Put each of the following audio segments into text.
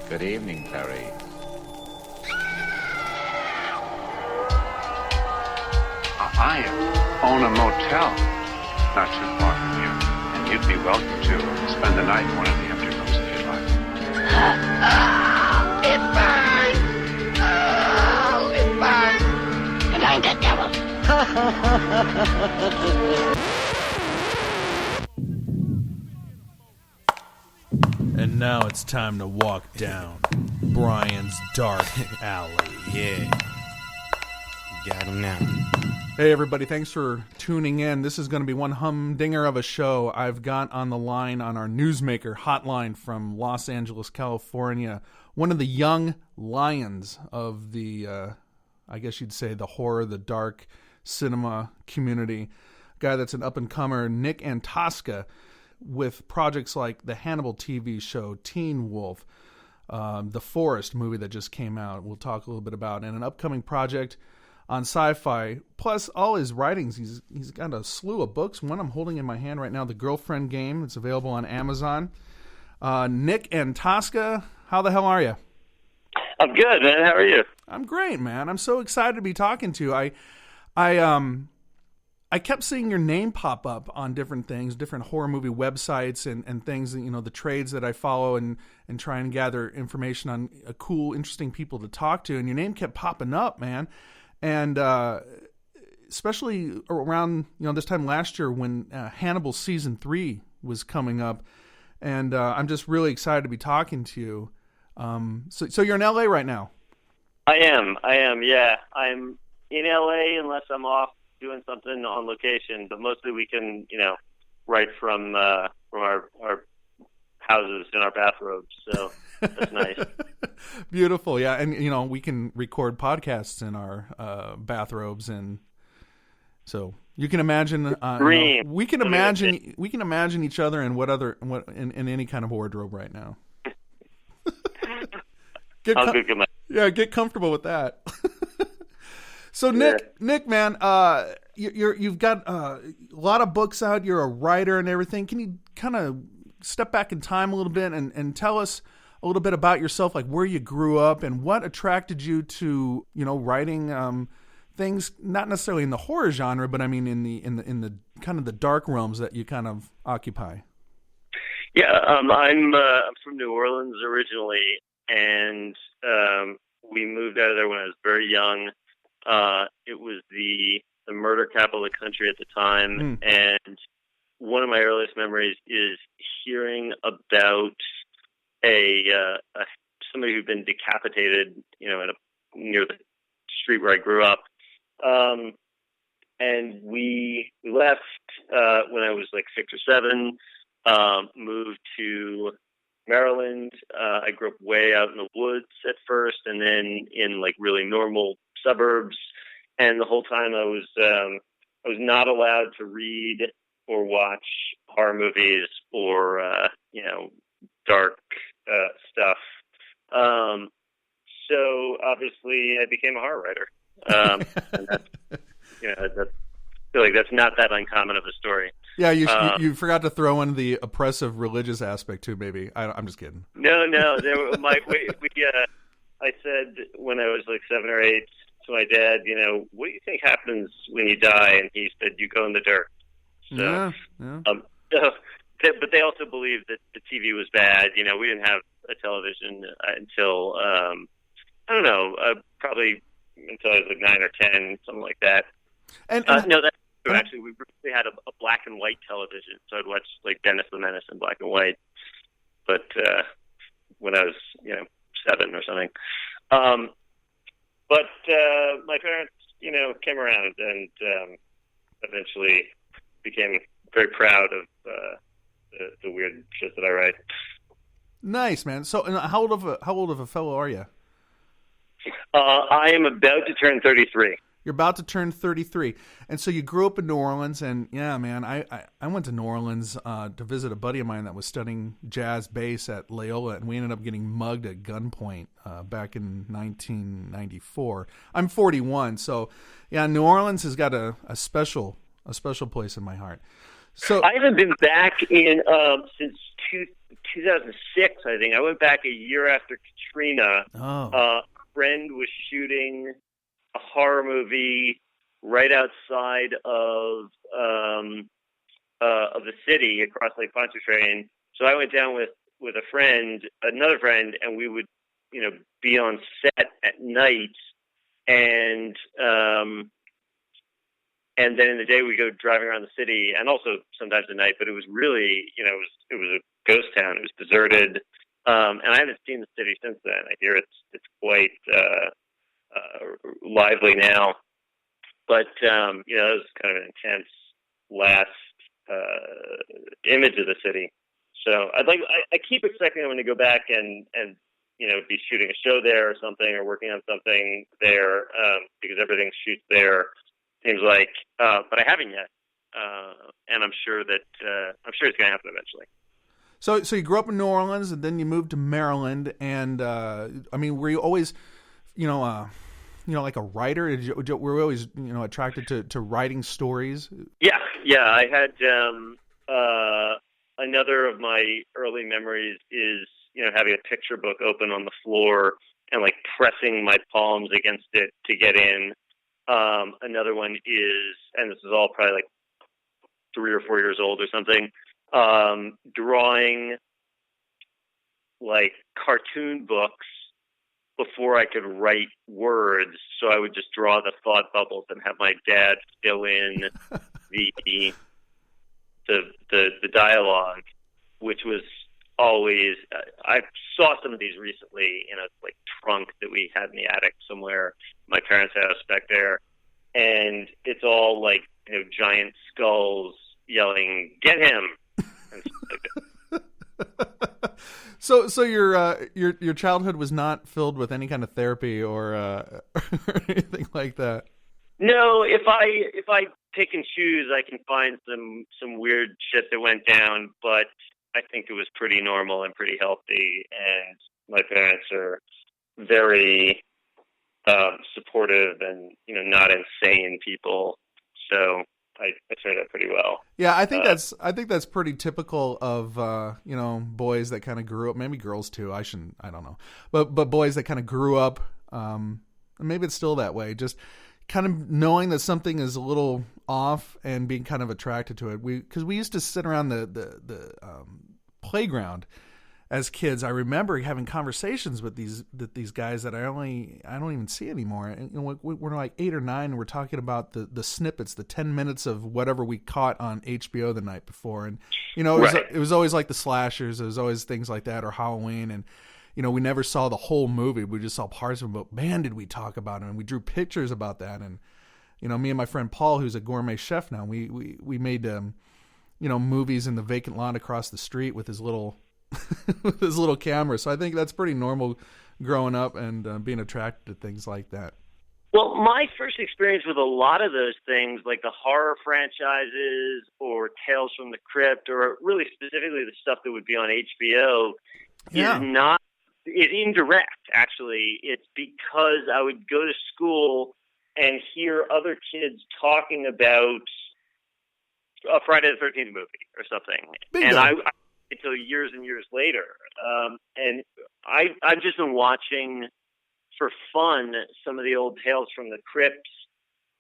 Good evening, Clarice. I own a motel not too far from you, and you'd be welcome to spend the night in one of the empty rooms if you'd like. It burns! Oh, it burns! And I'm the devil. And now it's time to walk down Brian's dark alley. Yeah. Got him now. Hey everybody, thanks for tuning in. This is going to be one humdinger of a show. I've got on the line on our newsmaker hotline from Los Angeles, California, one of the young lions of the, I guess you'd say the horror, the dark cinema community. Guy that's an up-and-comer, Nick Antosca, with projects like the Hannibal TV show, Teen Wolf, the Forest movie that just came out, we'll talk a little bit about, and an upcoming project on sci-fi, plus all his writings. He's got a slew of books. One I'm holding in my hand right now, The Girlfriend Game. It's available on Amazon. Nick Antosca, how the hell are you? I'm good, man. How are you? I'm great, man. I'm so excited to be talking to you. I kept seeing your name pop up on different things, different horror movie websites and things, you know, the trades that I follow and try and gather information on cool, interesting people to talk to. And your name kept popping up, man. And especially around, you know, this time last year when Hannibal Season 3 was coming up. And I'm just really excited to be talking to you. So you're in LA right now? I am, yeah. I'm in LA unless I'm off doing something on location, but mostly we can, you know, write from our houses in our bathrobes. So that's nice. Beautiful, yeah. And you know, we can record podcasts in our bathrobes, and so you can imagine. You know, we can imagine each other in in any kind of wardrobe right now. Get comfortable with that. So Nick, man, you've got a lot of books out. You're a writer and everything. Can you kind of step back in time a little bit and tell us a little bit about yourself, like where you grew up and what attracted you to, you know, writing things not necessarily in the horror genre, but I mean in the kind of the dark realms that you kind of occupy. Yeah, I'm from New Orleans originally, and we moved out of there when I was very young. It was the murder capital of the country at the time, and one of my earliest memories is hearing about somebody who'd been decapitated, you know, near the street where I grew up. And we left when I was like 6 or 7, moved to Maryland. I grew up way out in the woods at first, and then in like really normal suburbs. And the whole time I was not allowed to read or watch horror movies or you know, dark stuff. So obviously I became a horror writer. And that's, you know, I feel like that's not that uncommon of a story. Yeah, you forgot to throw in the oppressive religious aspect too. Maybe I'm just kidding. No. I said when I was like 7 or 8 to my dad, you know, what do you think happens when you die? And he said, you go in the dirt. So, yeah. But they also believed that the TV was bad. You know, we didn't have a television until I don't know, probably until I was like 9 or 10, something like that. No, that's true. Actually, we had a black and white television, so I'd watch like Dennis the Menace in black and white. But when I was, you know, 7 or something. But my parents, you know, came around and eventually became very proud of the weird shit that I write. Nice, man. So, how old of a fellow are you? I am about to turn 33. You're about to turn 33. And so you grew up in New Orleans, and yeah, man, I went to New Orleans to visit a buddy of mine that was studying jazz bass at Loyola, and we ended up getting mugged at gunpoint back in 1994. I'm 41, so yeah, New Orleans has got a special place in my heart. So I haven't been back in since 2006, I think. I went back a year after Katrina. Oh. A friend was shooting a horror movie right outside of the city across Lake Pontchartrain. So I went down with another friend, and we would, be on set at night, and then in the day we go driving around the city, and also sometimes at night. But it was really, it was a ghost town. It was deserted, and I haven't seen the city since then. I hear it's quite lively now. But it was kind of an intense last image of the city. So I keep expecting I'm going to go back and be shooting a show there or something, or working on something there, because everything shoots there. Seems like, but I haven't yet, and I'm sure it's going to happen eventually. So you grew up in New Orleans, and then you moved to Maryland, and were you always, like a writer? Were you always, attracted to writing stories? Yeah. I had another of my early memories is having a picture book open on the floor and like pressing my palms against it to get in. Another one is, and this is all probably like 3 or 4 years old or something, drawing like cartoon books before I could write words. So I would just draw the thought bubbles and have my dad fill in the dialogue, which was always, I saw some of these recently in a like trunk that we had in the attic somewhere, my parents' house back there, and it's all like giant skulls yelling, "Get him!" and stuff like that. So your childhood was not filled with any kind of therapy or anything like that? No, if I pick and choose, I can find some weird shit that went down, but I think it was pretty normal and pretty healthy, and my parents are very supportive and not insane people, so I turned out pretty well. Yeah, I think that's pretty typical of boys that kind of grew up, maybe girls too. I don't know, but boys that kind of grew up, and maybe it's still that way, just kind of knowing that something is a little off and being kind of attracted to it. Because we used to sit around the playground as kids. I remember having conversations with these guys that I don't even see anymore. And we're like 8 or 9, and we're talking about the snippets, the 10 minutes of whatever we caught on HBO the night before. And it was always like the slashers. It was always things like that, or Halloween. And we never saw the whole movie. We just saw parts of it. But man, did we talk about it, and we drew pictures about that. And me and my friend Paul, who's a gourmet chef now, we made movies in the vacant lot across the street with his little with his little camera. So I think that's pretty normal growing up and being attracted to things like that. Well, my first experience with a lot of those things, like the horror franchises or Tales from the Crypt, or really specifically the stuff that would be on HBO, is indirect, actually. It's because I would go to school and hear other kids talking about a Friday the 13th movie or something. Bingo. And I until years and years later. And I've just been watching for fun some of the old Tales from the Crypt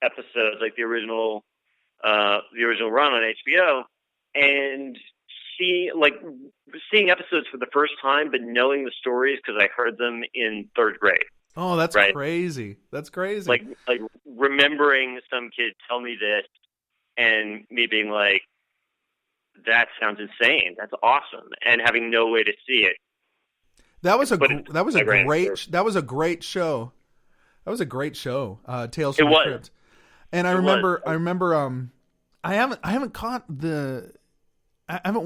episodes, like the original run on HBO, and seeing episodes for the first time, but knowing the stories because I heard them in 3rd grade. Oh, that's crazy. That's crazy. Like remembering some kid tell me this and me being like, that sounds insane. That's awesome. And having no way to see it. That was a great show. Tales from the Crypt. And I remember I haven't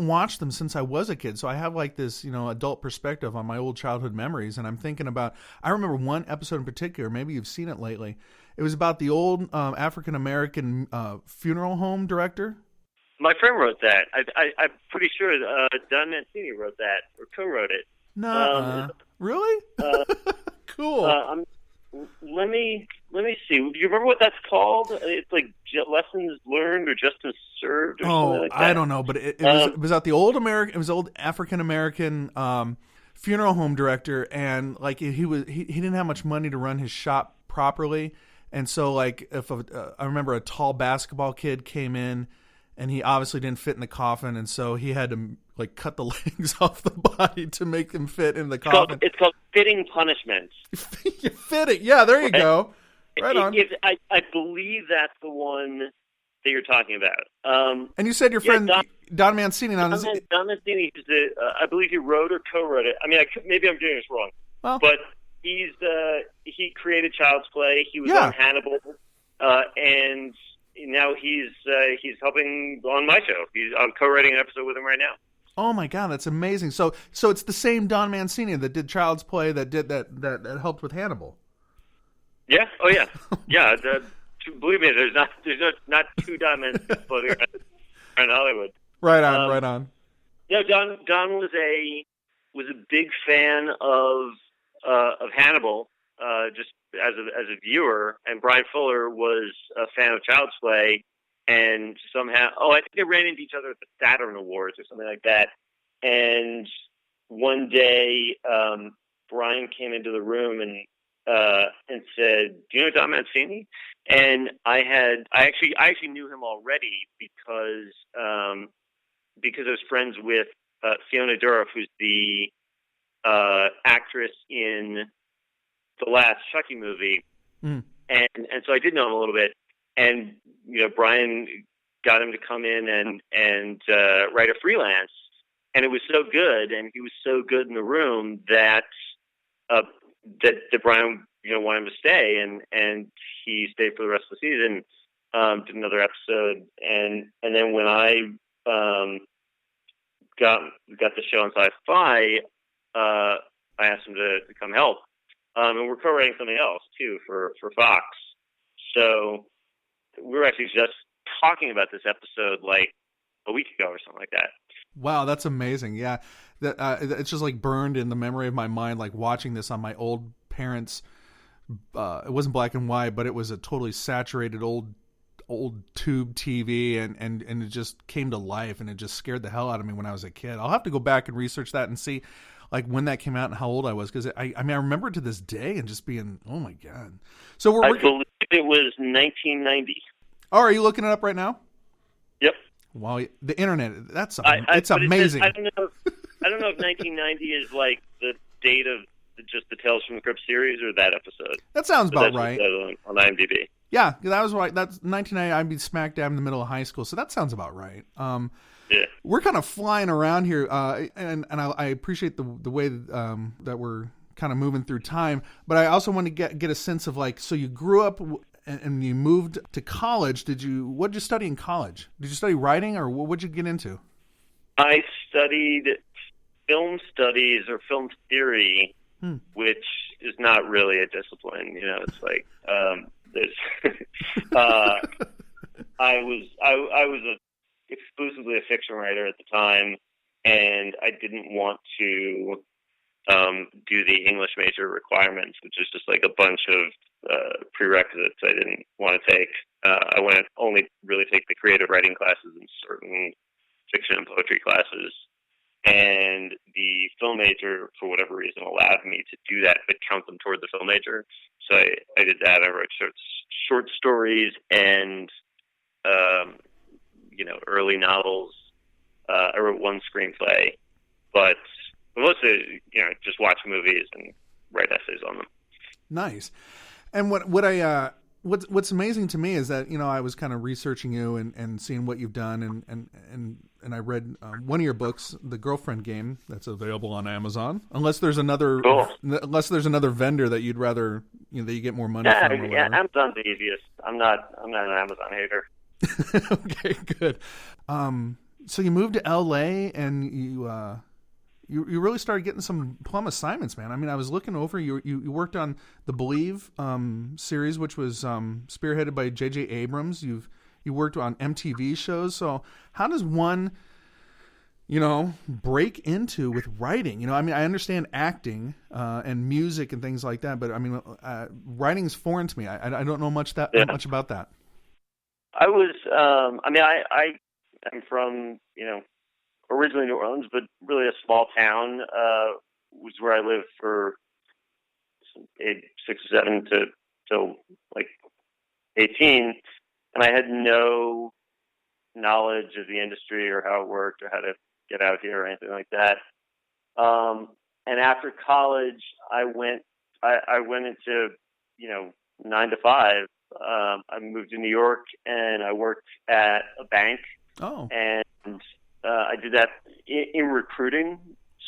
watched them since I was a kid, so I have like this, adult perspective on my old childhood memories, and I'm thinking about, I remember one episode in particular, maybe you've seen it lately. It was about the old African-American funeral home director. My friend wrote that. I'm pretty sure Don Mancini wrote that, or co-wrote it. No, really? Cool. Let me let me see. Do you remember what that's called? It's like lessons learned or justice served or something like that. I don't know, but it was about the old American. It was old African American funeral home director, and like he didn't have much money to run his shop properly, and so like I remember a tall basketball kid came in, and he obviously didn't fit in the coffin, and so he had to like cut the legs off the body to make him fit in the coffin. It's called fitting punishment. Fitting, yeah, there you go. Right on. I believe that's the one that you're talking about. And you said your friend Don Mancini. Don Mancini, I believe he wrote or co-wrote it. I mean, maybe I'm doing this wrong, but he created Child's Play. He was on Hannibal, and now he's helping on my show. I'm co-writing an episode with him right now. Oh my God, that's amazing! So it's the same Don Mancini that did Child's Play that helped with Hannibal. Yeah. Oh yeah. Yeah. Believe me, there's not two Don Mancini floating around Hollywood. Right on. Yeah, Don was a big fan of Hannibal, just as a viewer, and Brian Fuller was a fan of Child's Play, and somehow, I think they ran into each other at the Saturn Awards or something like that. And one day, Brian came into the room and said, "Do you know Don Mancini?" And I actually knew him already because I was friends with Fiona Dourif, who's the actress in the last Chucky movie, and so I did know him a little bit. And Brian got him to come in and write a freelance, and it was so good, and he was so good in the room that Brian wanted him to stay, and he stayed for the rest of the season. Did another episode, and then when I got the show on Sci-Fi, I asked him to come help, and we're co-writing something else too for Fox. So we were actually just talking about this episode like a week ago or something like that. Wow, that's amazing. Yeah, it's just like burned in the memory of my mind, like watching this on my old parents'. It wasn't black and white, but it was a totally saturated old tube TV, and it just came to life, and it just scared the hell out of me when I was a kid. I'll have to go back and research that and see like when that came out and how old I was, because I remember it to this day and just being, oh my God. So I believe it was 1990. Oh, are you looking it up right now? Yep. Wow, the internet, it's amazing. I don't know if 1990 is like the date of just the Tales from the Crypt series or that episode. That sounds about right. On IMDb. Yeah, that was right. That's 1990. I'd be smack dab in the middle of high school, so that sounds about right. Yeah. We're kind of flying around here, and I appreciate the way that we're kind of moving through time, but I also want to get a sense of like, so you grew up and you moved to college. What did you study in college? Did you study writing, or what did you get into? I studied film studies or film theory, which is not really a discipline. It's like I was exclusively a fiction writer at the time, and I didn't want to do the English major requirements, which is just like a bunch of prerequisites I didn't want to take. I want to only really take the creative writing classes and certain fiction and poetry classes. And the film major, for whatever reason, allowed me to do that, but count them toward the film major. So I did that. I wrote short stories and, early novels. I wrote one screenplay, but mostly, just watch movies and write essays on them. Nice. And what's amazing to me is that, I was kind of researching you and seeing what you've done, and I read one of your books, The Girlfriend Game, that's available on Amazon. Unless there's another vendor that you'd rather, that you get more money from. Or whatever. Yeah, Amazon's the easiest. I'm not an Amazon hater. Okay, good. So you moved to LA, and you really started getting some plum assignments, man. I mean, I was looking over, you worked on the Believe series, which was spearheaded by J.J. Abrams. You worked on MTV shows. So how does one break into with writing? I mean, I understand acting and music and things like that, but I mean, writing's foreign to me. I don't know much about that. I was, I am from, originally New Orleans, but really a small town was where I lived for age 6 or 7 till like 18, and I had no knowledge of the industry or how it worked or how to get out here or anything like that. And after college, I went into 9 to 5. I moved to New York and I worked at a bank. Oh, and I did that in recruiting.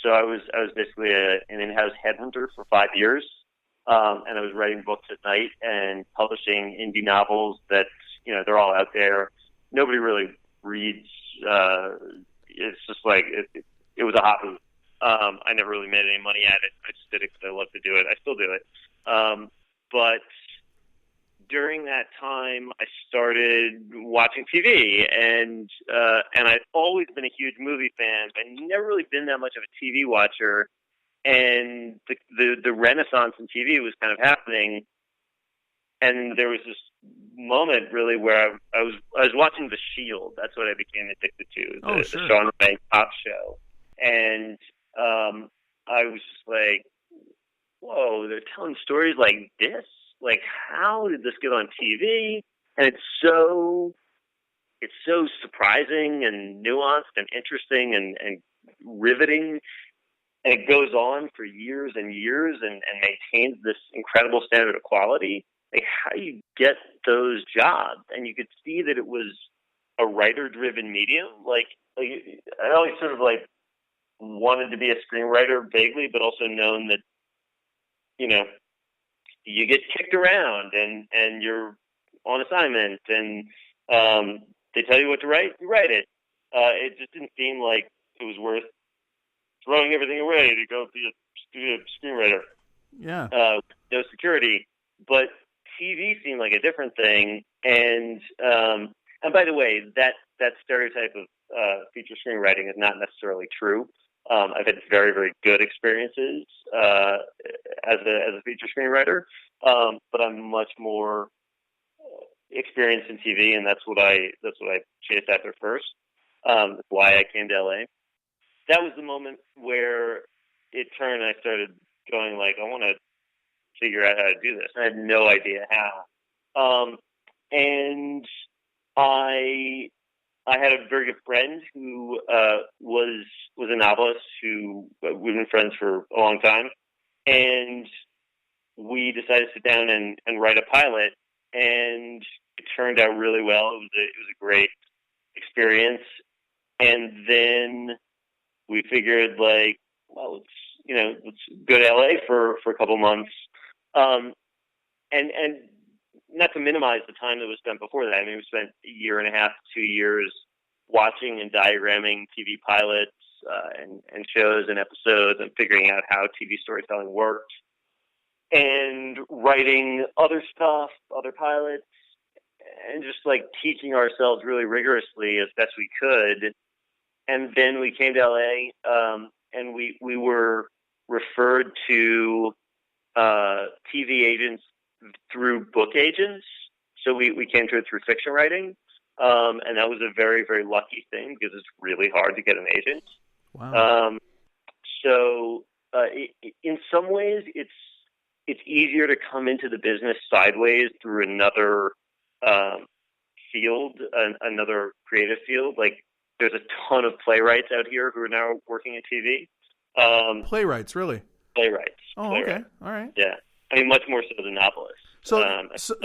So I was basically an in-house headhunter for 5 years, and I was writing books at night and publishing indie novels that they're all out there. Nobody really reads. It's just like it was a hobby. I never really made any money at it. I just did it because I love to do it. I still do it. But during that time, I started watching TV, and I'd always been a huge movie fan, but I'd never really been that much of a TV watcher. And the renaissance in TV was kind of happening, and there was this moment really where I was watching The Shield. That's what I became addicted to, the Sean Ryan Pop show, and I was just like, whoa, they're telling stories like this. Like, how did this get on TV? And it's so surprising and nuanced and interesting and riveting. And it goes on for years and years and maintains this incredible standard of quality. Like, how do you get those jobs? And you could see that it was a writer-driven medium. Like I always sort of like wanted to be a screenwriter vaguely, but also known that, you get kicked around and you're on assignment and they tell you what to write, you write it. It just didn't seem like it was worth throwing everything away to go be a screenwriter. Yeah. No security. But TV seemed like a different thing. And by the way, that stereotype of feature screenwriting is not necessarily true. I've had very, very good experiences as a feature screenwriter, but I'm much more experienced in TV, and that's what I chased after first. That's why I came to LA. That was the moment where it turned. And I started going like, I want to figure out how to do this. I had no idea how, and I had a very good friend who was a novelist who we've been friends for a long time, and we decided to sit down and write a pilot, and it turned out really well. It was a great experience, and then we figured like, well, let's go to LA for a couple months, and not to minimize the time that was spent before that. I mean, we spent a year and a half, 2 years watching and diagramming TV pilots and shows and episodes and figuring out how TV storytelling worked and writing other stuff, other pilots, and just like teaching ourselves really rigorously as best we could. And then we came to LA, and we were referred to TV agents through book agents. So we came to it through fiction writing. And that was a very, very lucky thing because it's really hard to get an agent. Wow. So in some ways, it's easier to come into the business sideways through another field, another creative field. Like, there's a ton of playwrights out here who are now working in TV. Playwrights, really? Playwrights. Oh, playwrights. Okay. All right. Yeah. I mean, much more so than novelists.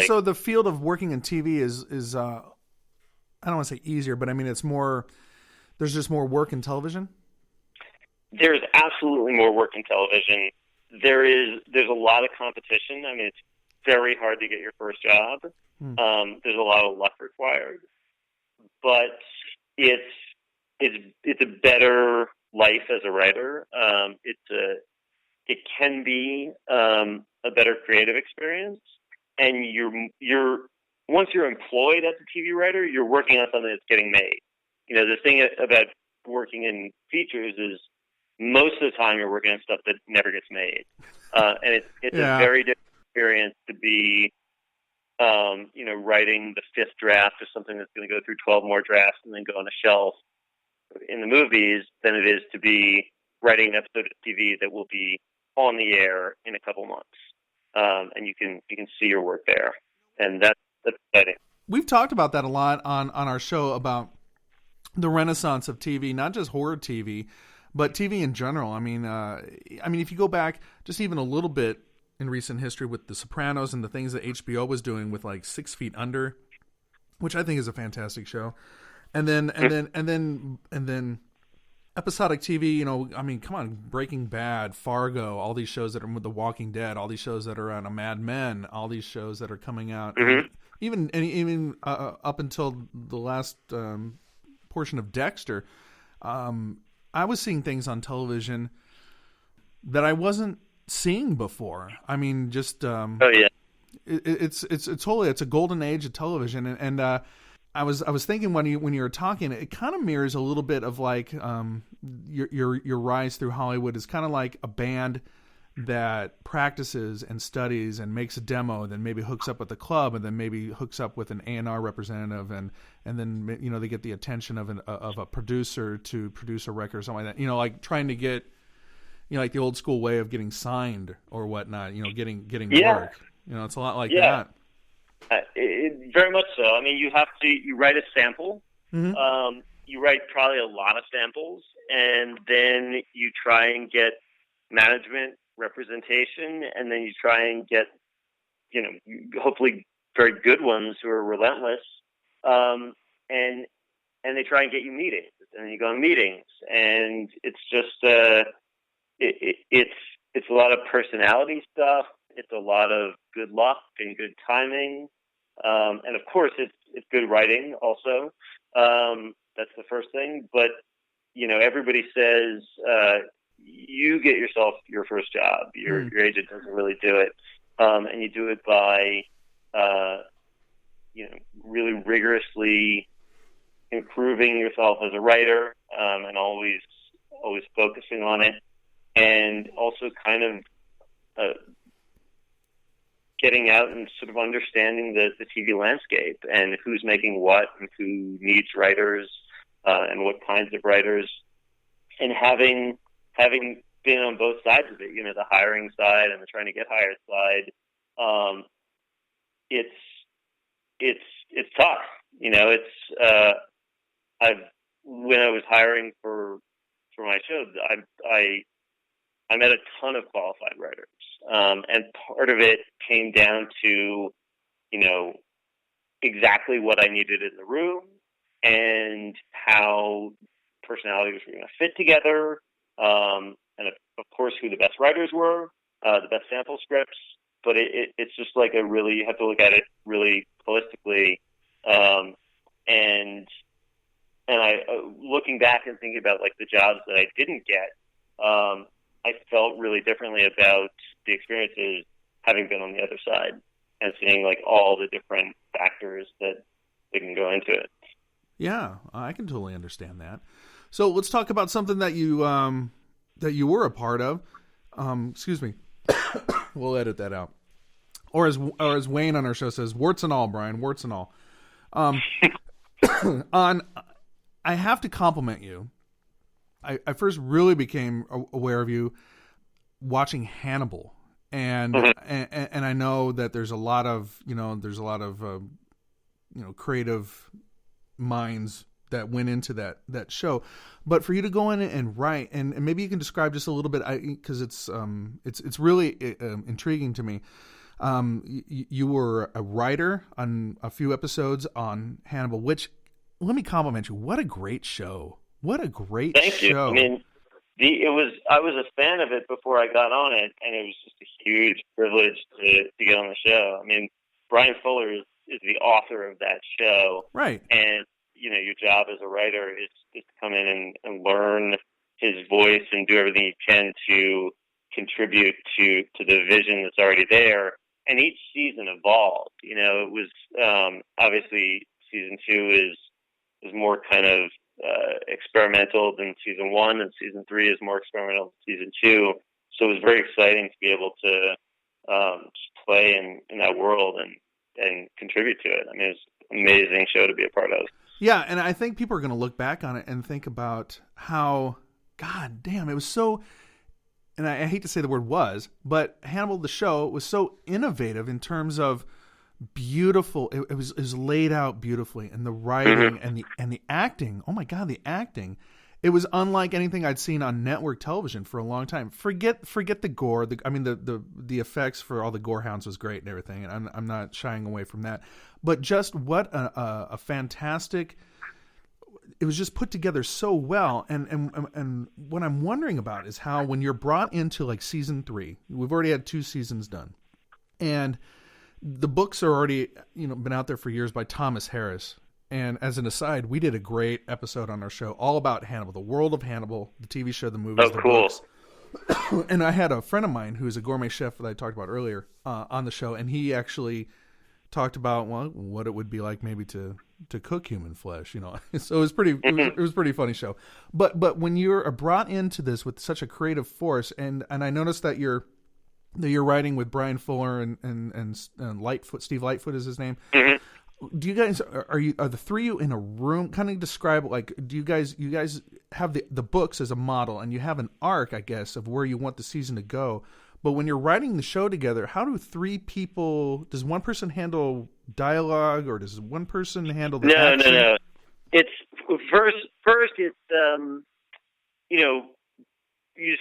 So the field of working in TV is I don't want to say easier, but I mean, it's more, there's just more work in television. There's absolutely more work in television. There's a lot of competition. I mean, it's very hard to get your first job. There's a lot of luck required, but it's a better life as a writer. It can be a better creative experience, and you're once you're employed as a TV writer, you're working on something that's getting made. The thing about working in features is most of the time you're working on stuff that never gets made. And it's a very different experience to be, writing the fifth draft of something that's going to go through 12 more drafts and then go on a shelf in the movies than it is to be writing an episode of TV that will be on the air in a couple months. And you can see your work there. And that's exciting. We've talked about that a lot on our show about the renaissance of TV, not just horror TV, but TV in general. I mean, if you go back just even a little bit in recent history with The Sopranos and the things that HBO was doing with like 6 Feet Under, which I think is a fantastic show, and then episodic TV. Come on, Breaking Bad, Fargo, all these shows that are with The Walking Dead, all these shows that are on Mad Men, all these shows that are coming out, even up until the last portion of Dexter. I was seeing things on television that I wasn't seeing before. I mean, just it's a golden age of television, and I was thinking when you were talking, it kind of mirrors a little bit of like your rise through Hollywood is kind of like a band that practices and studies and makes a demo, then maybe hooks up with a club, and then maybe hooks up with an A&R representative, and then they get the attention of a producer to produce a record or something like that. Like trying to get like the old school way of getting signed or whatnot. Getting work. It's a lot like that. Very much so. I mean, you write a sample. Mm-hmm. You write probably a lot of samples, and then you try and get management representation, and then you try and get, hopefully very good ones who are relentless, and they try and get you meetings, and then you go on meetings, and it's just it's a lot of personality stuff. It's a lot of good luck and good timing, and of course it's good writing also. That's the first thing, but everybody says you get yourself your first job. Your agent doesn't really do it, and you do it by really rigorously improving yourself as a writer, and always focusing on it, and also kind of getting out and sort of understanding the TV landscape and who's making what and who needs writers, and what kinds of writers, and having been on both sides of it, the hiring side and the trying to get hired side, it's tough. When I was hiring for my show, I met a ton of qualified writers, and part of it came down to exactly what I needed in the room and how personalities were going to fit together, and of course who the best writers were, the best sample scripts. But it's just like you have to look at it really holistically, and I looking back and thinking about like the jobs that I didn't get, I felt really differently about the experiences having been on the other side and seeing like all the different factors that can go into it. Yeah, I can totally understand that. So let's talk about something that you were a part of. Excuse me. We'll edit that out. Or as Wayne on our show says, warts and all, Brian, warts and all. I have to compliment you. I first really became aware of you watching Hannibal, and I know that there's a lot of creative minds that went into that show, but for you to go in and write, and maybe you can describe just a little bit, because it's really intriguing to me. You were a writer on a few episodes on Hannibal, which, let me compliment you. What a great show! What a great show! Thank you. I mean, I was a fan of it before I got on it, and it was just a huge privilege to get on the show. I mean, Brian Fuller is the author of that show, right? And your job as a writer is to come in and learn his voice and do everything you can to contribute to the vision that's already there. And each season evolved. It was obviously season 2 is more kind of experimental than season 1, and season 3 is more experimental than season 2. So it was very exciting to be able to just play in that world and contribute to it. I mean, it's an amazing show to be a part of. Yeah, and I think people are going to look back on it and think about how, God damn, it was so, and I hate to say the word was, but Hannibal the show was so innovative in terms of beautiful. It was laid out beautifully, and the writing and the acting. Oh my God, the acting! It was unlike anything I'd seen on network television for a long time. Forget the gore. The effects for all the gore hounds was great and everything, and I'm not shying away from that. But just what a fantastic. It was just put together so well, and what I'm wondering about is how when you're brought into like season 3, we've already had 2 seasons done, and the books are already been out there for years by Thomas Harris. And as an aside, we did a great episode on our show all about Hannibal, the world of Hannibal, the TV show, the movies, the books. And I had a friend of mine who is a gourmet chef that I talked about earlier on the show, and he actually talked about what it would be like maybe to cook human flesh, So it was it was a pretty funny show. But when you're brought into this with such a creative force, and I noticed that you're writing with Brian Fuller and Lightfoot, Steve Lightfoot is his name. Mm-hmm. Do you guys are the 3 of you in a room? Kind of describe, like, do you guys have the books as a model, and you have an arc, I guess, of where you want the season to go. But when you're writing the show together, how do 3 people? Does one person handle dialogue, or does one person handle the action? No. It's first. It's you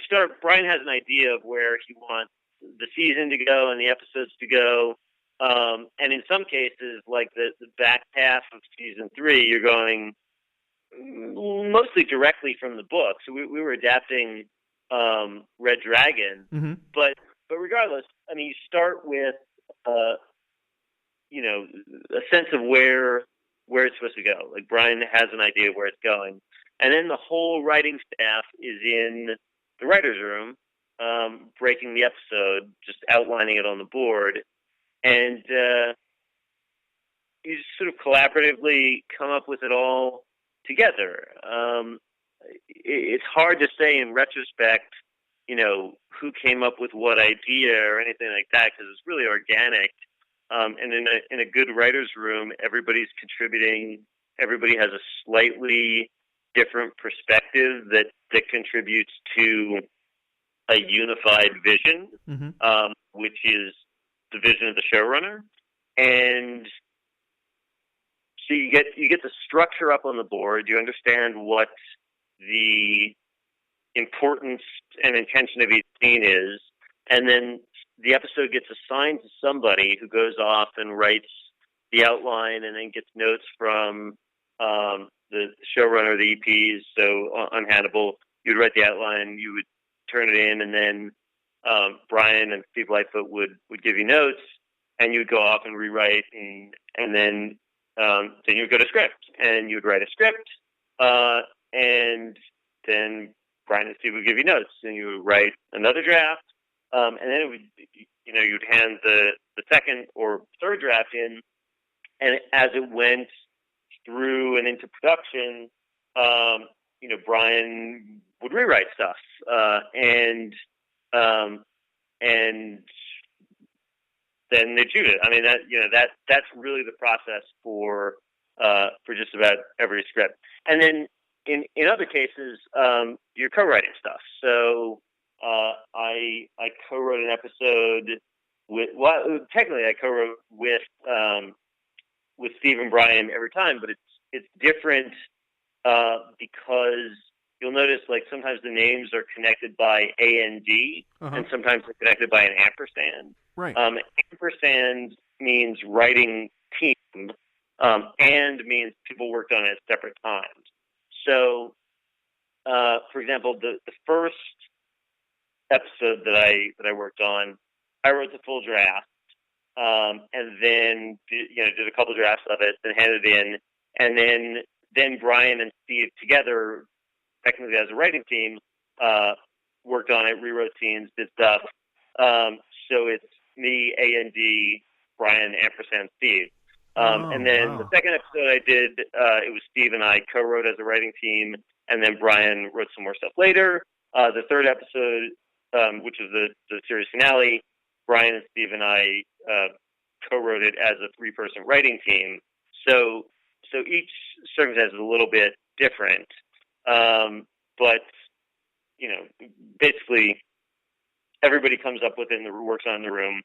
start. Brian has an idea of where he wants the season to go and the episodes to go. And in some cases, like the back half of season 3, you're going mostly directly from the book. So we were adapting Red Dragon, but regardless, I mean, you start with a sense of where it's supposed to go. Like Brian has an idea of where it's going, and then the whole writing staff is in the writers' room, breaking the episode, just outlining it on the board. And you just sort of collaboratively come up with it all together. It's hard to say in retrospect, who came up with what idea or anything like that, because it's really organic. And in a good writer's room, everybody's contributing. Everybody has a slightly different perspective that contributes to a unified vision, which is the vision of the showrunner. And so you get the structure up on the board. You understand what the importance and intention of each scene is, and then the episode gets assigned to somebody who goes off and writes the outline, and then gets notes from the showrunner, the EPs. So on Hannibal, you'd write the outline, you would turn it in, and then Brian and Steve Lightfoot would give you notes, and you'd go off and rewrite, and then you would go to script, and you would write a script, and then Brian and Steve would give you notes, and you would write another draft, and then it would, you'd hand the second or third draft in, and as it went through and into production, Brian would rewrite stuff, and then they shoot it. I mean, that's really the process for just about every script. And then in other cases, you're co-writing stuff. So I co-wrote an episode technically I co-wrote with Steve and Brian every time, but it's different because you'll notice, like, sometimes the names are connected by AND, and sometimes they're connected by an ampersand. Right. Ampersand means writing team, and means people worked on it at separate times. So, for example, the first episode that I worked on, I wrote the full draft, and then did a couple drafts of it, then handed it in, and then Brian and Steve together, technically as a writing team, worked on it, rewrote scenes, did stuff. So it's me, A&D, Brian, ampersand, Steve. And then the second episode I did, it was Steve and I co-wrote as a writing team, and then Brian wrote some more stuff later. The third episode, which is the series finale, Brian and Steve and I co-wrote it as a 3-person writing team. So each circumstance is a little bit different. But, basically everybody comes up with it and works on it in the room.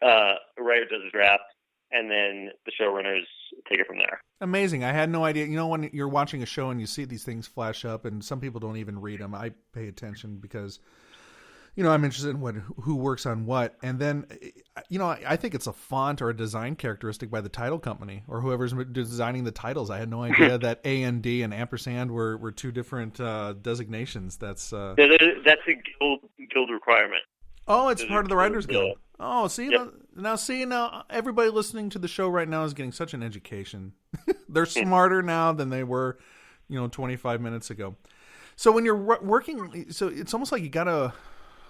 A writer does a draft, and then the showrunners take it from there. Amazing. I had no idea. When you're watching a show and you see these things flash up, and some people don't even read them, I pay attention because, I'm interested in who works on what. And then, I think it's a font or a design characteristic by the title company or whoever's designing the titles. I had no idea that A and D and ampersand were two different designations. That's a guild requirement. Oh, it's part of the Writers Guild. Oh, see, yep. Now everybody listening to the show right now is getting such an education. They're smarter now than they were, 25 minutes ago. So when you're working, so it's almost like you gotta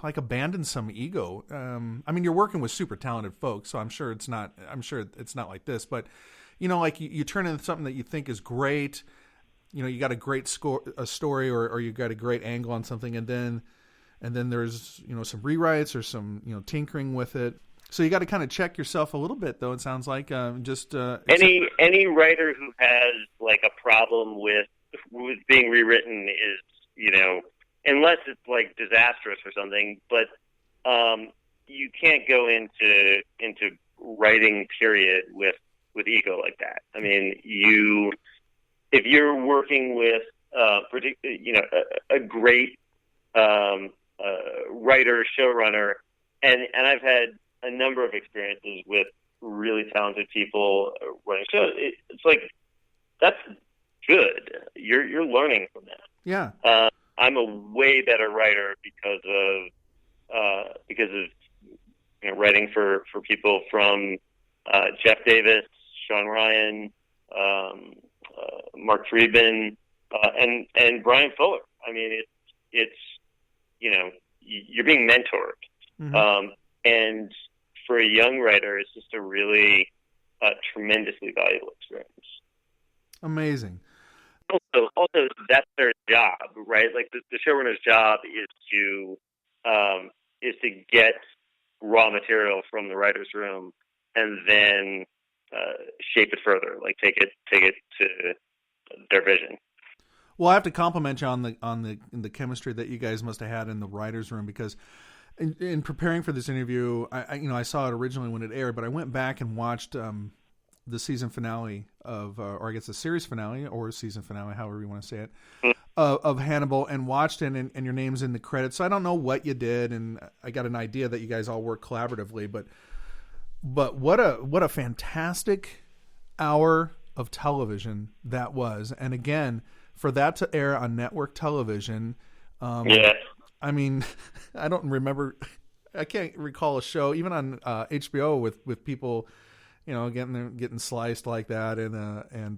abandon some ego. You're working with super talented folks, so I'm sure it's not like this, but you turn into something that you think is great. You got a great story, or you got a great angle on something, and then there's some rewrites or some tinkering with it. So you got to kind of check yourself a little bit, though. It sounds like any writer who has like a problem with being rewritten is unless it's like disastrous or something. But you can't go into writing period with ego like that. If you're working with a great writer, showrunner, and I've had a number of experiences with really talented people running shows. It's like that's good. You're learning from that. Yeah. I'm a way better writer because of writing for people from Jeff Davis, Sean Ryan, Mark Friedman, and Brian Fuller. It's you're being mentored. Mm-hmm. And for a young writer, it's just a really tremendously valuable experience. Amazing. Also, that's their job, right? Like the showrunner's job is to get raw material from the writer's room and then shape it further, like take it to their vision. Well, I have to compliment you on the chemistry that you guys must have had in the writers' room, because in preparing for this interview, I saw it originally when it aired, but I went back and watched the season finale or I guess the series finale or season finale, however you want to say it, of Hannibal, and watched it, and your name's in the credits. So I don't know what you did, and I got an idea that you guys all work collaboratively, but what a fantastic hour of television that was. And again, for that to air on network television, yeah. I don't remember. I can't recall a show even on HBO with people, getting sliced like that and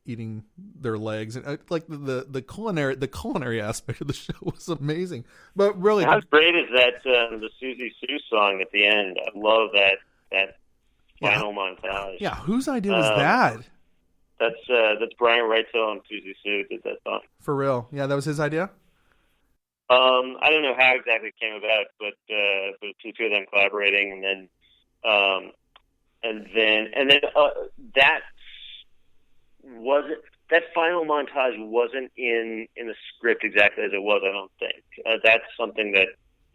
eating their legs, and like the culinary aspect of the show was amazing. But really, how great is that the Susie Sue song at the end? I love that final montage. Yeah, whose idea was that? That's Brian Wrighthill and Susie Sue did that song. For real? Yeah, that was his idea. I don't know how exactly it came about, but the two of them collaborating, and then that final montage wasn't in the script exactly as it was. I don't think that's something that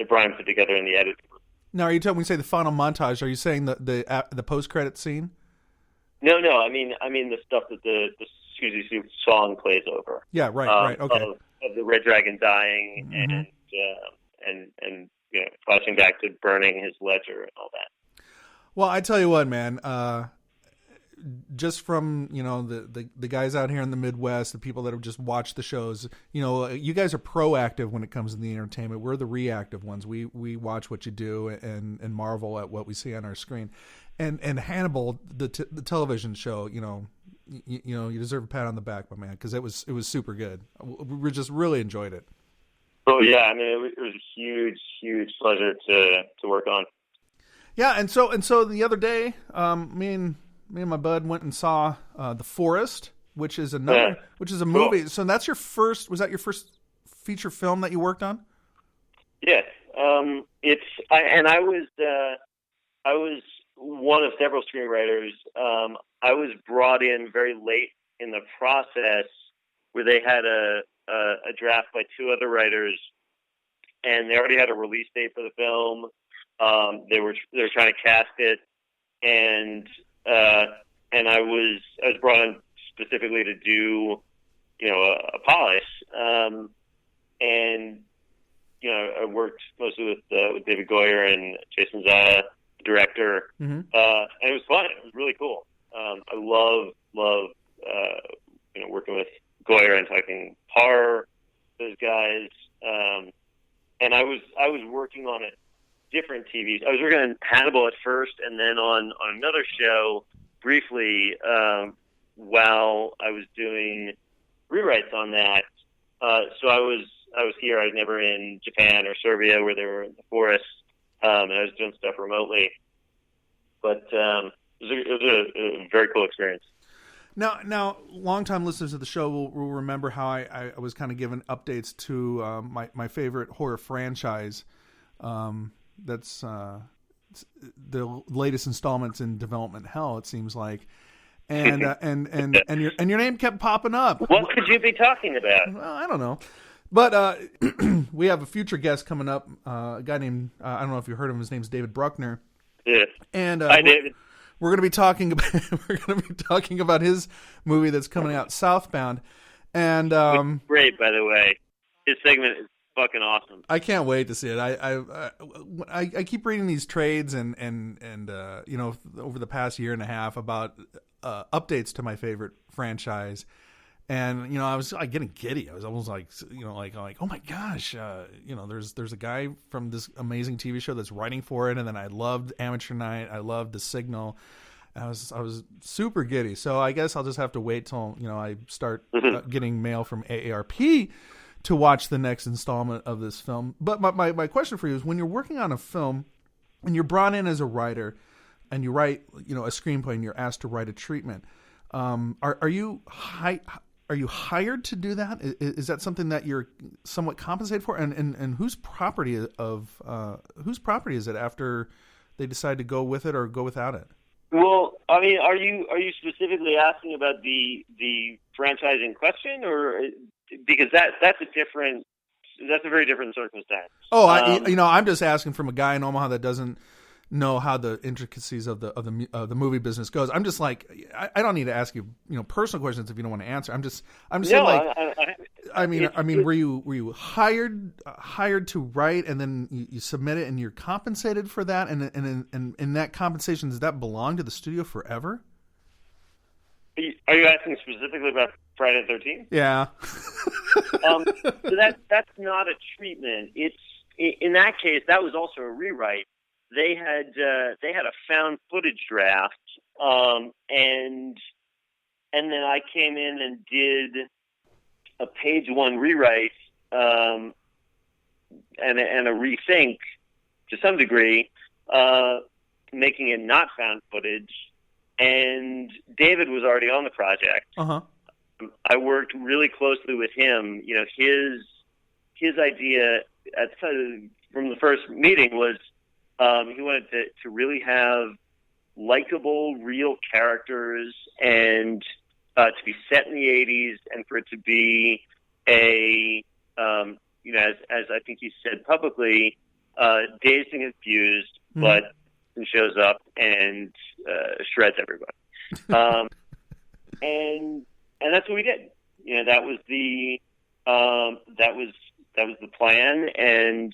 Brian put together in the editing room. Now, are you telling me, say the final montage? Are you saying the post credit scene? No. I mean the stuff that the Susie Sue song plays over. Yeah, right. Okay. Of the Red Dragon dying, mm-hmm. and flashing back to burning his ledger and all that. Well, I tell you what, man. Just from the guys out here in the Midwest, the people that have just watched the shows, you guys are proactive when it comes to the entertainment. We're the reactive ones. We watch what you do and marvel at what we see on our screen. And Hannibal, the television show, you deserve a pat on the back, my man, because it was super good. We just really enjoyed it. Oh yeah, it was a huge pleasure to work on. Yeah, and so the other day, me and me and my bud went and saw The Forest, which is a movie. Cool. So that's your first. Was that your first feature film that you worked on? Yes. I was one of several screenwriters. I was brought in very late in the process, where they had a draft by two other writers, and they already had a release date for the film. They were trying to cast it, and I was brought in specifically to do, a polish, and I worked mostly with David Goyer and Jason Zaya, the director, and it was fun. It was really cool. I love working with Goyer and talking horror, those guys, and I was working on a different TV. I was working on Hannibal at first, and then on another show briefly while I was doing rewrites on that. So I was here. I was never in Japan or Serbia, where they were in the forest, and I was doing stuff remotely. But it was a very cool experience. Now, longtime listeners of the show will remember how I was kind of given updates to my favorite horror franchise. That's the latest installments in development hell, it seems like, and your name kept popping up. What could you be talking about? Well, I don't know, but we have a future guest coming up, a guy named I don't know if you heard of him. His name's David Bruckner. Yeah. And hi, David. We're going to be talking about his movie that's coming out, Southbound, and great, by the way. His segment is fucking awesome. I can't wait to see it. I keep reading these trades and over the past year and a half about updates to my favorite franchise, and I was like getting giddy. I was almost like oh my gosh, there's a guy from this amazing TV show that's writing for it, and then I loved Amateur Night. I loved The Signal. I was super giddy. So I guess I'll just have to wait till I start getting mail from AARP to watch the next installment of this film. But my question for you is, when you're working on a film and you're brought in as a writer and you write a screenplay and you're asked to write a treatment, are you hired to do that? Is that something that you're somewhat compensated for? And whose property is it after they decide to go with it or go without it? Well, I mean, are you specifically asking about the franchise in question, or because that's a very different circumstance? Oh, I'm just asking from a guy in Omaha that doesn't know how the intricacies of the movie business goes. I'm just like, I don't need to ask you personal questions if you don't want to answer. I'm just saying, like, I mean, were you hired to write, and then you submit it and you're compensated for that, and that compensation, does that belong to the studio forever? Are you asking specifically about Friday the 13th? Yeah. So that's not a treatment. It's, in that case, that was also a rewrite. They had a found footage draft, and then I came in and did a page one rewrite, and a rethink to some degree, making it not found footage. And David was already on the project. Uh-huh. I worked really closely with him. His idea from the first meeting was, he wanted to really have likable, real characters, and to be set in the 80s, and for it to be as I think he said publicly, dazed and confused, but he shows up and shreds everybody. And that's what we did. That was the plan, and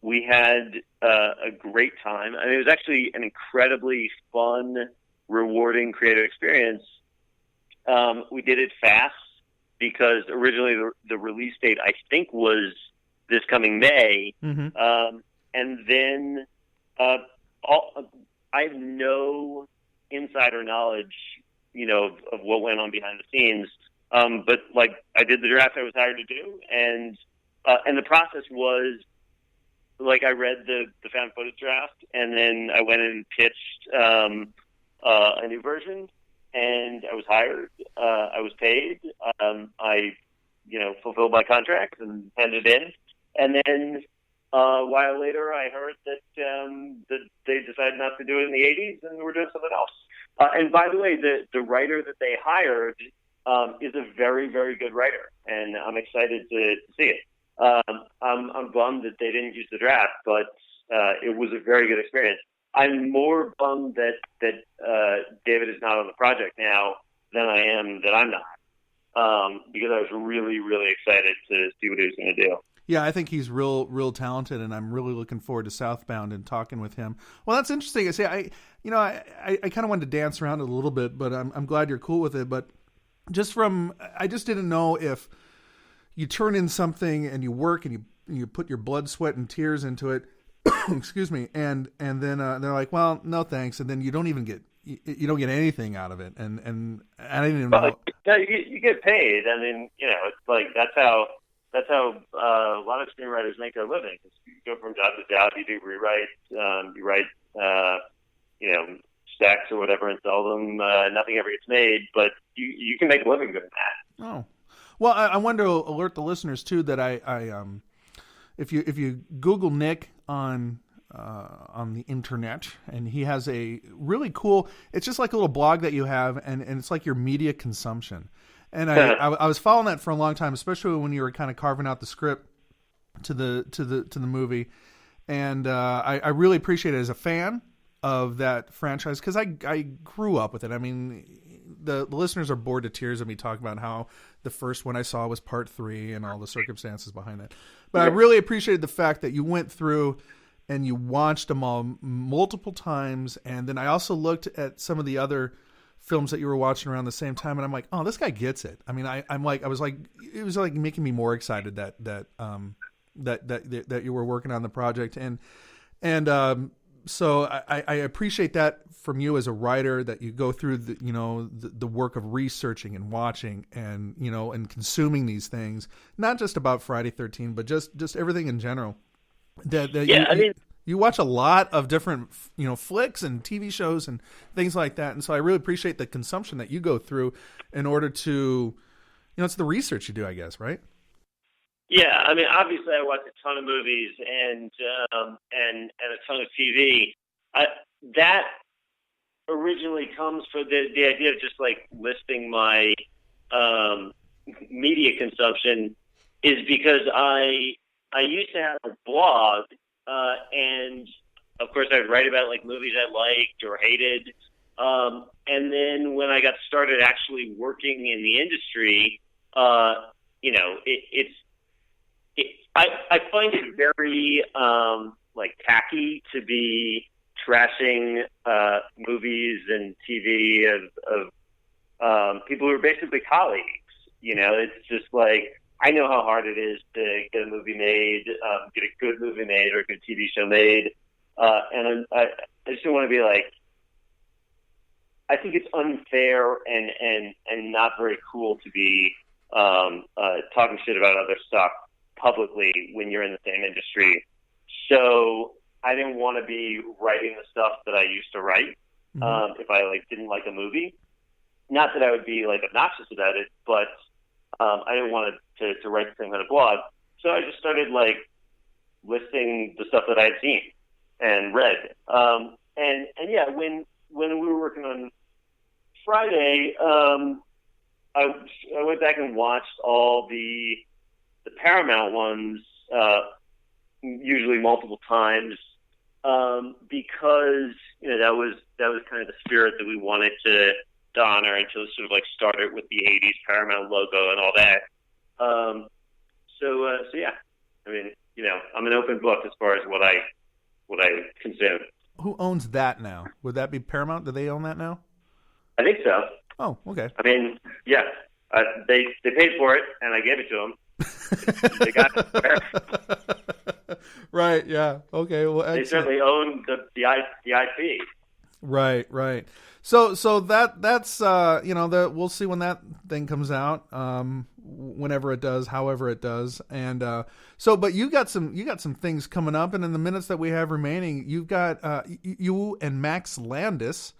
we had a great time. I mean, it was actually an incredibly fun, rewarding, creative experience. We did it fast because originally the release date, I think, was this coming May. Mm-hmm. And then I have no insider knowledge, of what went on behind the scenes. But like, I did the draft I was hired to do, and the process was, like, I read the found footage draft, and then I went and pitched a new version, and I was hired. I was paid. I, fulfilled my contract and handed it in. And then a while later, I heard that they decided not to do it in the 80s and we're doing something else. And by the way, the writer that they hired is a very, very good writer, and I'm excited to see it. I'm bummed that they didn't use the draft, but it was a very good experience. I'm more bummed that David is not on the project now than I am that I'm not, because I was really, really excited to see what he was going to do. Yeah, I think he's real talented, and I'm really looking forward to Southbound and talking with him. Well, that's interesting. I say, I kind of wanted to dance around it a little bit, but I'm glad you're cool with it. But I just didn't know if you turn in something and you work and you put your blood, sweat, and tears into it. Excuse me, and then they're like, well, no thanks, and then you don't get anything out of it, and I didn't even know. You get paid. I mean, it's like that's how a lot of screenwriters make their living. You go from job to job, you do rewrites, you write, stacks or whatever and sell them. Nothing ever gets made, but you can make a living doing that. Oh, well, I wanted to alert the listeners too that I if you Google Nick on the internet, and he has a really cool. It's just like a little blog that you have, and it's like your media consumption. And I was following that for a long time, especially when you were kind of carving out the script to the movie, and I really appreciate it as a fan of that franchise because I grew up with it. I mean, the listeners are bored to tears of me talking about how the first one I saw was part 3 and all the circumstances behind that. But I really appreciated the fact that you went through and you watched them all multiple times, and then I also looked at some of the other films that you were watching around the same time, and I'm like, oh, this guy gets it. I mean, it was like making me more excited that you were working on the project, and so I appreciate that from you as a writer, that you go through the work of researching and watching and and consuming these things, not just about Friday 13, but just everything in general. You watch a lot of different, flicks and TV shows and things like that. And so I really appreciate the consumption that you go through in order to, it's the research you do, I guess, right? Yeah. I mean, obviously I watch a ton of movies and a ton of TV. That originally comes from the idea of just like listing my, media consumption is because I used to have a blog, and of course I would write about like movies I liked or hated. And then when I got started actually working in the industry, I find it very tacky to be trashing movies and TV of people who are basically colleagues. It's just like, I know how hard it is to get a movie made, get a good movie made or a good TV show made. And I just don't want to be like, I think it's unfair and not very cool to be talking shit about other stuff publicly when you're in the same industry. So I didn't want to be writing the stuff that I used to write if I didn't like a movie. Not that I would be obnoxious about it, but I didn't want to write the same kind of blog. So I just started listing the stuff that I had seen and read. And yeah, when we were working on Friday, I went back and watched all the Paramount ones, usually multiple times, because that was kind of the spirit that we wanted to honor, and to sort of start it with the 80s Paramount logo and all that. So yeah, I mean, I'm an open book as far as what I consume. Who owns that now? Would that be Paramount? Do they own that now? I think so. Oh, okay. I mean, yeah, they paid for it, and I gave it to them. They got it. Right. Yeah. Okay. Well, excellent. They certainly own the IP. Right. So that's we'll see when that thing comes out, whenever it does, however it does, and but you got some things coming up, and in the minutes that we have remaining, you've got you and Max Landis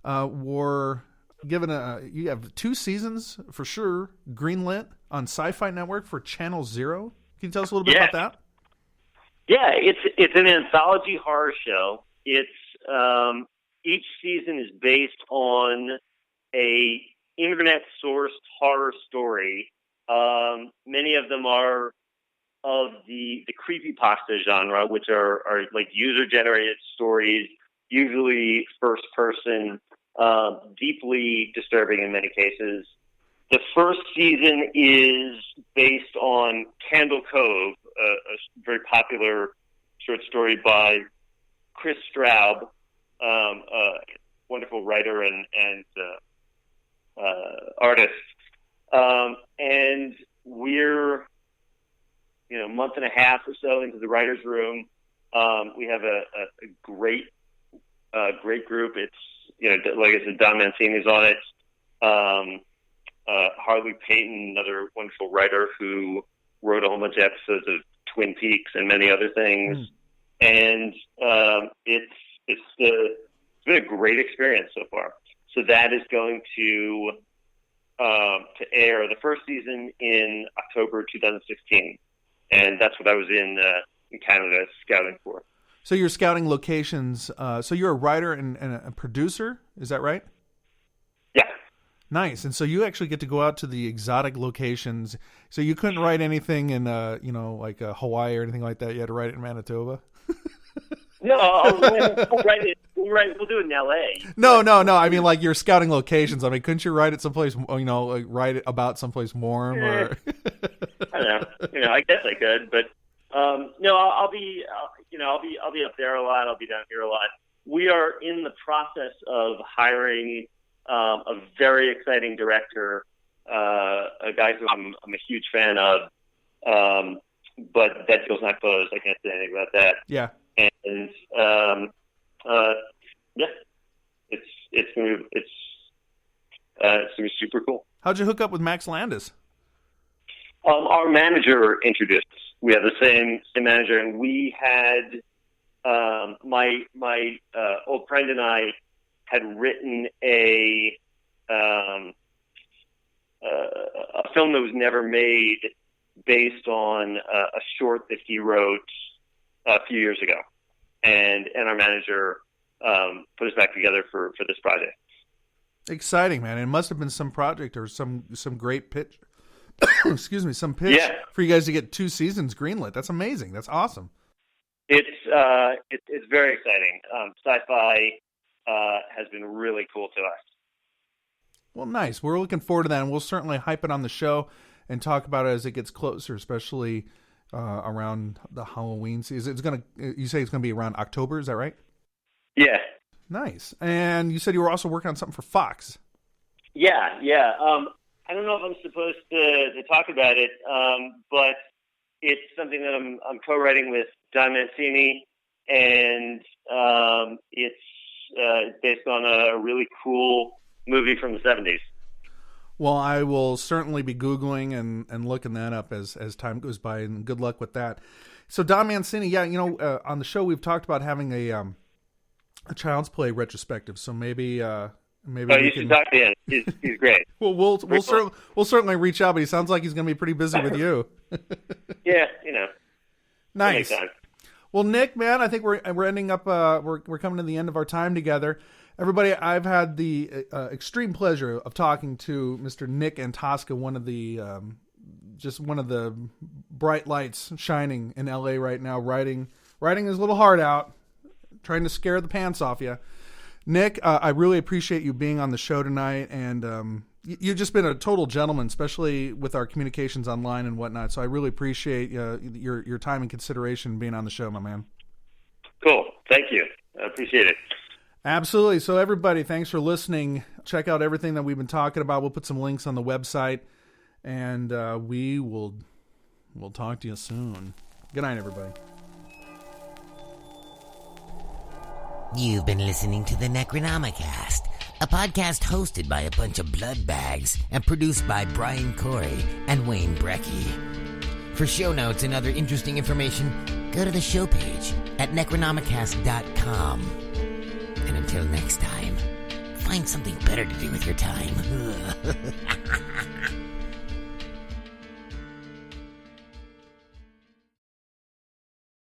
were given you have 2 seasons for sure, greenlit on Sci-Fi Network for Channel Zero. Can you tell us a little bit about that? Yeah, it's an anthology horror show. It's each season is based on a internet-sourced horror story. Many of them are of the creepypasta genre, which are like user-generated stories, usually first-person, deeply disturbing in many cases. The first season is based on Candle Cove, a very popular short story by Chris Straub, a wonderful writer and artist. And we're, a month and a half or so into the writer's room. We have a great group. It's, like I said, Don Mancini's on it. Harley Payton, another wonderful writer who wrote a whole bunch of episodes of Twin Peaks and many other things. And it's been a great experience so far. So that is going to air the first season in October 2016, and that's what I was in Canada scouting for. So you're scouting locations. So you're a writer and a producer, is that right? Yeah. Nice. And so you actually get to go out to the exotic locations. So you couldn't write anything in, like Hawaii or anything like that. You had to write it in Manitoba. No, we'll write it. We'll do it in L.A. No. I mean, like you're scouting locations. I mean, couldn't you write it someplace? Like write it about someplace warm? Or I don't know. I guess I could, but no. I'll be up there a lot. I'll be down here a lot. We are in the process of hiring a very exciting director, a guy who I'm a huge fan of, but that deal's not closed. I can't say anything about that. Yeah. And it's gonna be super cool. How'd you hook up with Max Landis? Our manager introduced us. We have the same manager, and we had my old friend and I had written a film that was never made based on a short that he wrote a few years ago, and our manager put us back together for this project. Exciting, man! It must have been some project or some great pitch. Excuse me, some pitch for you guys to get 2 seasons greenlit. That's amazing. That's awesome. It's very exciting. Sci-fi has been really cool to us. Well, nice. We're looking forward to that, and we'll certainly hype it on the show and talk about it as it gets closer, especially around the Halloween season. You say it's gonna be around October, is that right? Yeah. Nice. And you said you were also working on something for Fox. Yeah. I don't know if I'm supposed to talk about it, but it's something that I'm co-writing with Don Mancini, and it's based on a really cool movie from the 70s. Well, I will certainly be Googling and looking that up as time goes by, and good luck with that. So Don Mancini, on the show we've talked about having a Child's Play retrospective. So maybe you should talk to him. He's great. Well, we'll certainly reach out, but he sounds like he's going to be pretty busy with you. Yeah, Nice. Well, Nick, man, I think we're ending up. We're coming to the end of our time together. Everybody, I've had the extreme pleasure of talking to Mr. Nick Antosca, one of the bright lights shining in LA right now, writing his little heart out, trying to scare the pants off you. Nick, I really appreciate you being on the show tonight, and you've just been a total gentleman, especially with our communications online and whatnot. So I really appreciate your time and consideration being on the show, my man. Cool. Thank you. I appreciate it. Absolutely. So everybody, thanks for listening. Check out everything that we've been talking about. We'll put some links on the website, and we'll talk to you soon. Good night, everybody. You've been listening to the Necronomicast, a podcast hosted by a bunch of blood bags and produced by Brian Corey and Wayne Brecky. For show notes and other interesting information, go to the show page at necronomicast.com. And until next time, find find something better to do with your time.